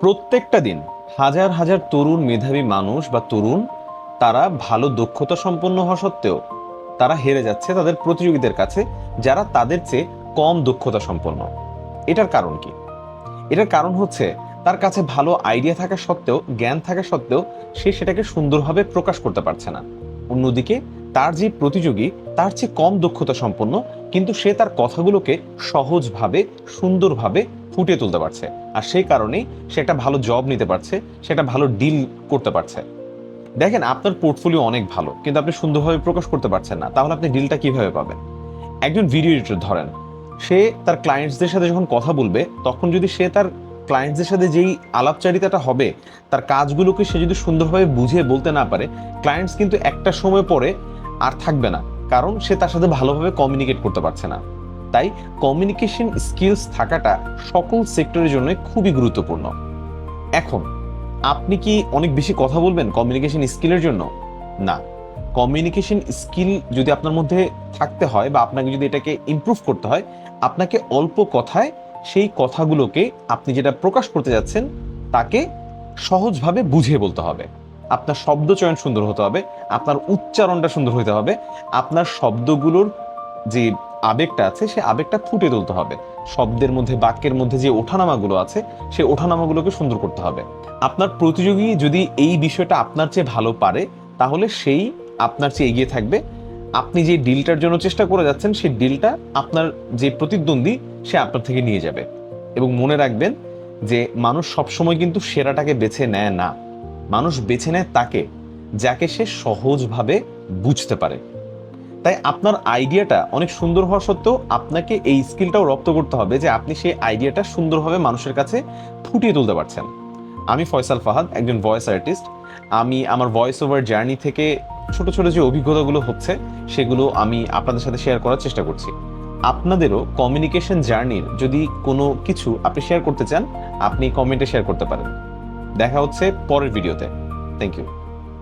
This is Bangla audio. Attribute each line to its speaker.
Speaker 1: প্রত্যেকটা দিন হাজার হাজার তরুণ মেধাবী মানুষ বা তরুণ তারা ভালো দক্ষতা সম্পন্ন হওয়া সত্ত্বেও তারা হেরে যাচ্ছে তাদের প্রতিযোগীদের কাছে যারা তাদের চেয়ে কম দক্ষতা সম্পন্ন। এটার কারণ কি? এটার কারণ হচ্ছে তার কাছে ভালো আইডিয়া থাকা সত্ত্বেও, জ্ঞান থাকা সত্ত্বেও সে সেটাকে সুন্দরভাবে প্রকাশ করতে পারছে না। অন্যদিকে তার যে প্রতিযোগী তার চেয়ে কম দক্ষতা সম্পন্ন, কিন্তু সে তার কথাগুলোকে সহজভাবে সুন্দরভাবে ফুটিয়ে তুলতে পারছে, আর সেই কারণেই সে একটা ভালো জব নিতে পারছে, সেটা ভালো ডিল করতে পারছে। দেখেন, আপনার পোর্টফোলিও অনেক ভালো কিন্তু আপনি সুন্দরভাবে প্রকাশ করতে পারছেন না, তাহলে আপনি ডিলটা কিভাবে পাবেন? একজন ভিডিও এডিটর ধরেন, সে তার ক্লায়েন্টসদের সাথে যখন কথা বলবে তখন যদি সে তার ক্লায়েন্টসদের সাথে যেই আলাপচারিতাটা হবে, তার কাজগুলোকে সে যদি সুন্দরভাবে বুঝিয়ে বলতে না পারে, ক্লায়েন্টস কিন্তু একটা সময় পরে আর থাকবে না, কারণ সে তার সাথে ভালোভাবে কমিউনিকেট করতে পারছে না। তাই কমিউনিকেশন স্কিলস থাকাটা সকল সেক্টরের জন্য খুবই গুরুত্বপূর্ণ। এখন আপনি কি অনেক বেশি কথা বলবেন কমিউনিকেশন স্কিলের জন্য? না। কমিউনিকেশন স্কিল যদি আপনার মধ্যে থাকতে হয় বা আপনাকে যদি এটাকে ইমপ্রুভ করতে হয়, আপনাকে অল্প কথায় সেই কথাগুলোকে আপনি যেটা প্রকাশ করতে যাচ্ছেন তাকে সহজভাবে বুঝিয়ে বলতে হবে। আপনার শব্দ চয়ন সুন্দর হতে হবে, আপনার উচ্চারণটা সুন্দর হতে হবে, আপনার শব্দগুলোর যে আবেগটা আছে সে আবেগটা ফুটিয়ে তুলতে হবে। শব্দের মধ্যে, বাক্যের মধ্যে যে ওঠানামাগুলো আছে সেই ওঠানামাগুলোকে সুন্দর করতে হবে। আপনার প্রতিযোগী যদি এই বিষয়টা আপনার চেয়ে ভালো পারে, তাহলে সেই আপনার চেয়ে এগিয়ে থাকবে। আপনি যে ডিলটার জন্য চেষ্টা করে যাচ্ছেন সেই ডিলটা আপনার যে প্রতিদ্বন্দ্বী সে আপনার থেকে নিয়ে যাবে। এবং মনে রাখবেন যে মানুষ সবসময় কিন্তু সেরাটাকে বেছে নেয় না, মানুষ বেছে নেয় তাকে যাকে সে সহজভাবে বুঝতে পারে। তাই আপনার আইডিয়াটা অনেক সুন্দর হওয়া সত্ত্বেও আপনাকে এই স্কিলটাও রপ্ত করতে হবে যে আপনি সেই আইডিয়াটা সুন্দরভাবে মানুষের কাছে ফুটিয়ে তুলতে পারছেন। আমি ফয়সাল ফাহাদ, একজন ভয়েস আর্টিস্ট। আমি আমার ভয়েস ওভার জার্নি থেকে ছোট ছোট যে অভিজ্ঞতাগুলো হচ্ছে সেগুলো আমি আপনাদের সাথে শেয়ার করার চেষ্টা করছি। আপনাদেরও কমিউনিকেশন জার্নির যদি কোনো কিছু আপনি শেয়ার করতে চান, আপনি কমেন্টে শেয়ার করতে পারেন। দেখা হচ্ছে পরের ভিডিওতে। Thank you.